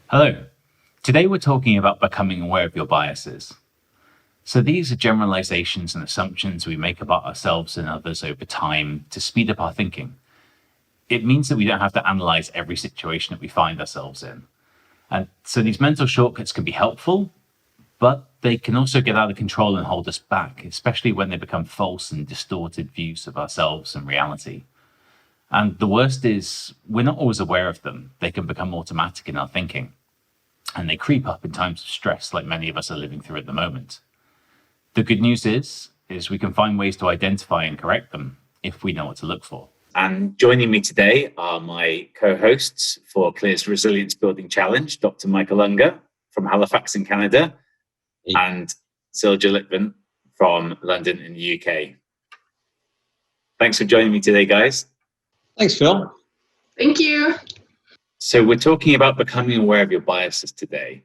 Hello. Today we're talking about becoming aware of your biases. So these are generalizations and assumptions we make about ourselves and others over time to speed up our thinking. It means that we don't have to analyze every situation that we find ourselves in. And so these mental shortcuts can be helpful, but they can also get out of control and hold us back, especially when they become false and distorted views of ourselves and reality. And the worst is, we're not always aware of them. They can become automatic in our thinking, and they creep up in times of stress like many of us are living through at the moment. The good news is we can find ways to identify and correct them if we know what to look for. And joining me today are my co-hosts for Clear's Resilience Building Challenge, Dr. Michael Ungar from Halifax in Canada, and Silja Litvin from London in the UK. Thanks for joining me today, guys. Thanks, Phil. Thank you. So we're talking about becoming aware of your biases today.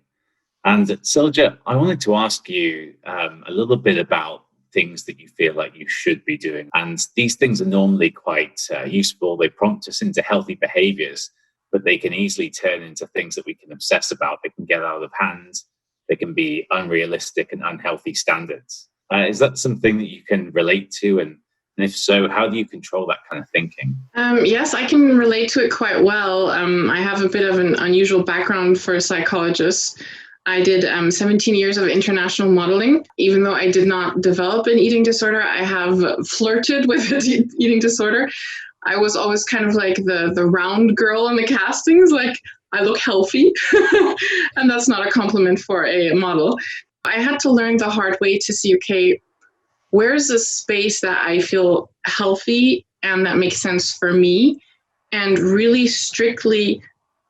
And Silja, I wanted to ask you a little bit about things that you feel like you should be doing. And these things are normally quite useful. They prompt us into healthy behaviors, but they can easily turn into things that we can obsess about. They can get out of hand. They can be unrealistic and unhealthy standards. Is that something that you can relate to? And if so, how do you control that kind of thinking? Yes, I can relate to it quite well. I have a bit of an unusual background for a psychologist. I did 17 years of international modeling. Even though I did not develop an eating disorder, I have flirted with an eating disorder. I was always kind of like the round girl in the castings, like I look healthy. And that's not a compliment for a model. I had to learn the hard way to see, okay, where's the space that I feel healthy and that makes sense for me, and really strictly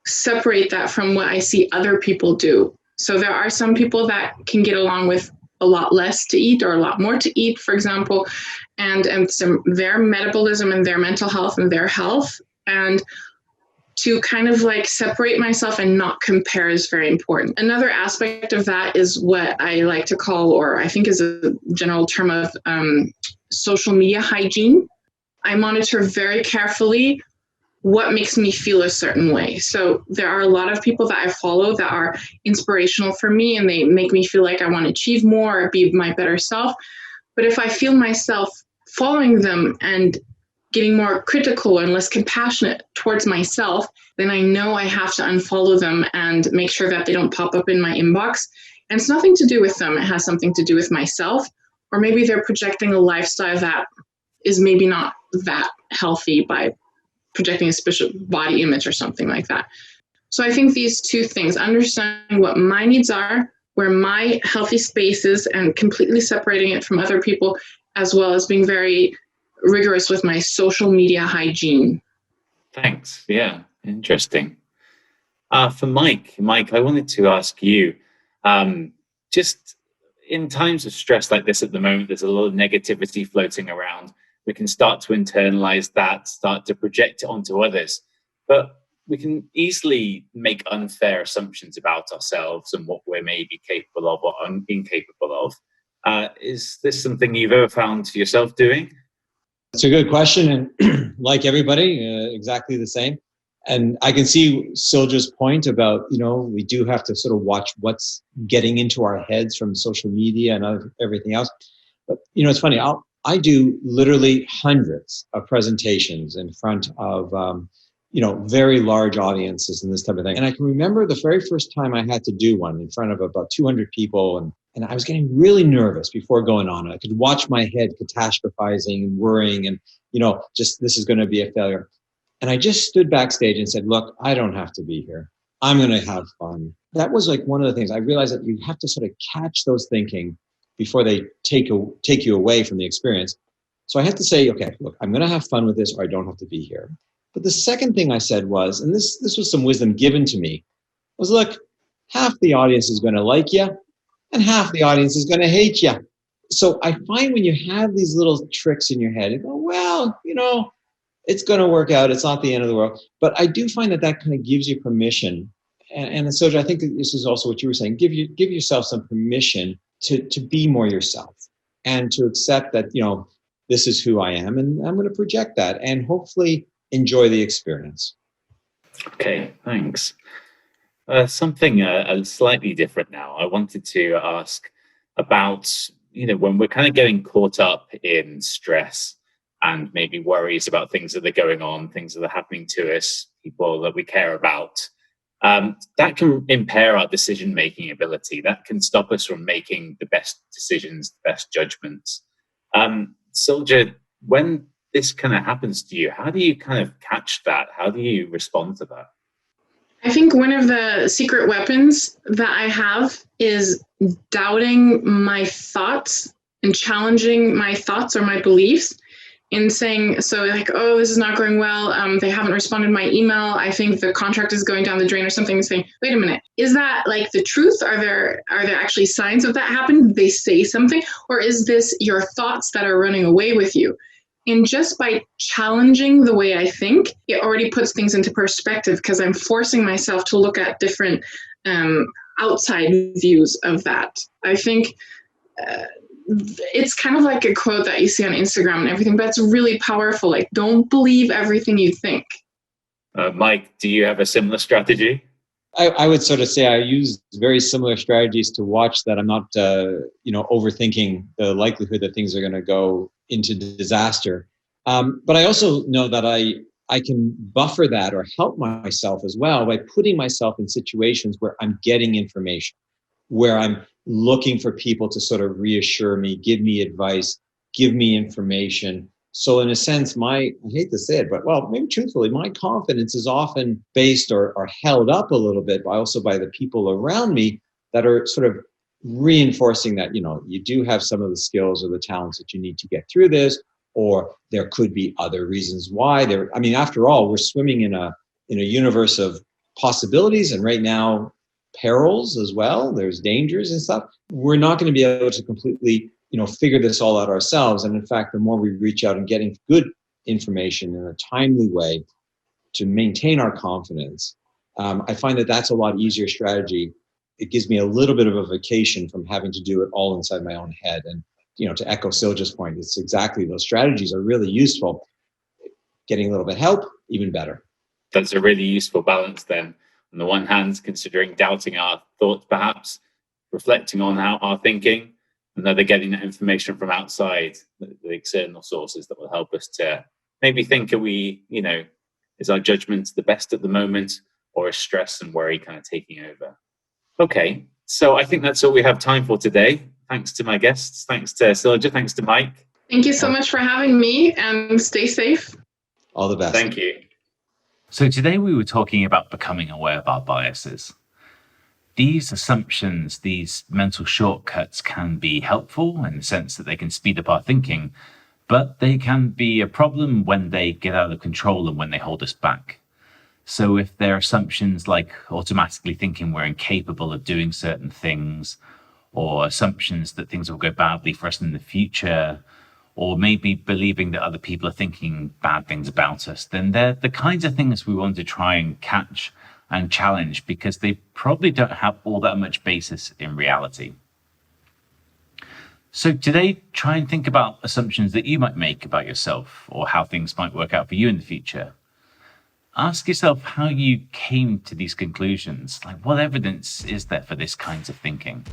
separate that from what I see other people do. So there are some people that can get along with a lot less to eat or a lot more to eat, for example, and their metabolism and their mental health and their health. And to kind of like separate myself and not compare is very important. Another aspect of that is what I like to call, or I think is a general term of social media hygiene. I monitor very carefully what makes me feel a certain way. So there are a lot of people that I follow that are inspirational for me, and they make me feel like I want to achieve more or be my better self. But if I feel myself following them and getting more critical and less compassionate towards myself, then I know I have to unfollow them and make sure that they don't pop up in my inbox. And it's nothing to do with them. It has something to do with myself. Or maybe they're projecting a lifestyle that is maybe not that healthy by projecting a special body image or something like that. So I think these two things, understanding what my needs are, where my healthy space is, and completely separating it from other people, as well as being very rigorous with my social media hygiene. Thanks. Yeah, interesting. For Mike, I wanted to ask you, just in times of stress like this at the moment, there's a lot of negativity floating around. We can start to internalize that, start to project it onto others, but we can easily make unfair assumptions about ourselves and what we're maybe capable of or incapable of. Is this something you've ever found yourself doing? It's a good question, and like everybody, exactly the same. And I can see Silja's point about, we do have to sort of watch what's getting into our heads from social media and everything else. But, it's funny, I do literally hundreds of presentations in front of, very large audiences and this type of thing. And I can remember the very first time I had to do one in front of about 200 people. And I was getting really nervous before going on. I could watch my head catastrophizing and worrying and, just this is going to be a failure. And I just stood backstage and said, look, I don't have to be here. I'm going to have fun. That was like one of the things I realized, that you have to sort of catch those thinking before they take you away from the experience. So I had to say, okay, look, I'm going to have fun with this, or I don't have to be here. But the second thing I said was, and this was some wisdom given to me, was, look, half the audience is going to like you and half the audience is going to hate you. So I find when you have these little tricks in your head, you go, well, it's going to work out. It's not the end of the world. But I do find that kind of gives you permission. And so I think this is also what you were saying. Give yourself some permission to be more yourself and to accept that, this is who I am, and I'm going to project that and hopefully enjoy the experience. Okay, thanks. Something slightly different now. I wanted to ask about, when we're kind of getting caught up in stress and maybe worries about things that are going on, things that are happening to us, people that we care about. That can impair our decision making ability. That can stop us from making the best decisions, the best judgments. Silja, when this kind of happens to you, how do you kind of catch that? How do you respond to that? I think one of the secret weapons that I have is doubting my thoughts and challenging my thoughts or my beliefs in saying, so like, oh, this is not going well. They haven't responded to my email. I think the contract is going down the drain or something, and saying, wait a minute, is that like the truth? Are there actually signs of that happen? Did they say something? Or is this your thoughts that are running away with you? And just by challenging the way I think, it already puts things into perspective because I'm forcing myself to look at different outside views of that. I think it's kind of like a quote that you see on Instagram and everything, but it's really powerful. Like, don't believe everything you think. Mike, do you have a similar strategy? I would sort of say I use very similar strategies to watch that I'm not, overthinking the likelihood that things are going to go into disaster. But I also know that I can buffer that or help myself as well by putting myself in situations where I'm getting information, where I'm looking for people to sort of reassure me, give me advice, give me information. So in a sense, I hate to say it, but maybe truthfully, my confidence is often based or held up a little bit by the people around me that are sort of reinforcing that, you do have some of the skills or the talents that you need to get through this, or there could be other reasons why. After all, we're swimming in a universe of possibilities, and right now, perils as well. There's dangers and stuff. We're not going to be able to completely figure this all out ourselves. And in fact, the more we reach out and getting good information in a timely way to maintain our confidence, I find that that's a lot easier strategy. It gives me a little bit of a vacation from having to do it all inside my own head. And, to echo Silja's point, it's exactly those strategies are really useful. Getting a little bit of help, even better. That's a really useful balance then. On the one hand, considering doubting our thoughts, perhaps reflecting on our thinking, and then they're getting that information from outside, the external sources that will help us to maybe think, is our judgment the best at the moment, or is stress and worry kind of taking over? Okay, so I think that's all we have time for today. Thanks to my guests. Thanks to Silja. Thanks to Mike. Thank you so much for having me, and stay safe. All the best. Thank you. So today we were talking about becoming aware of our biases. These assumptions, these mental shortcuts can be helpful in the sense that they can speed up our thinking, but they can be a problem when they get out of control and when they hold us back. So if they're assumptions like automatically thinking we're incapable of doing certain things, or assumptions that things will go badly for us in the future, or maybe believing that other people are thinking bad things about us, then they're the kinds of things we want to try and catch and challenge because they probably don't have all that much basis in reality. So today, try and think about assumptions that you might make about yourself or how things might work out for you in the future. Ask yourself how you came to these conclusions. Like, what evidence is there for this kinds of thinking?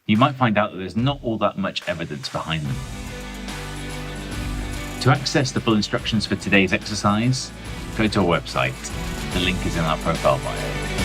You might find out that there's not all that much evidence behind them. To access the full instructions for today's exercise, go to our website. The link is in our profile bio.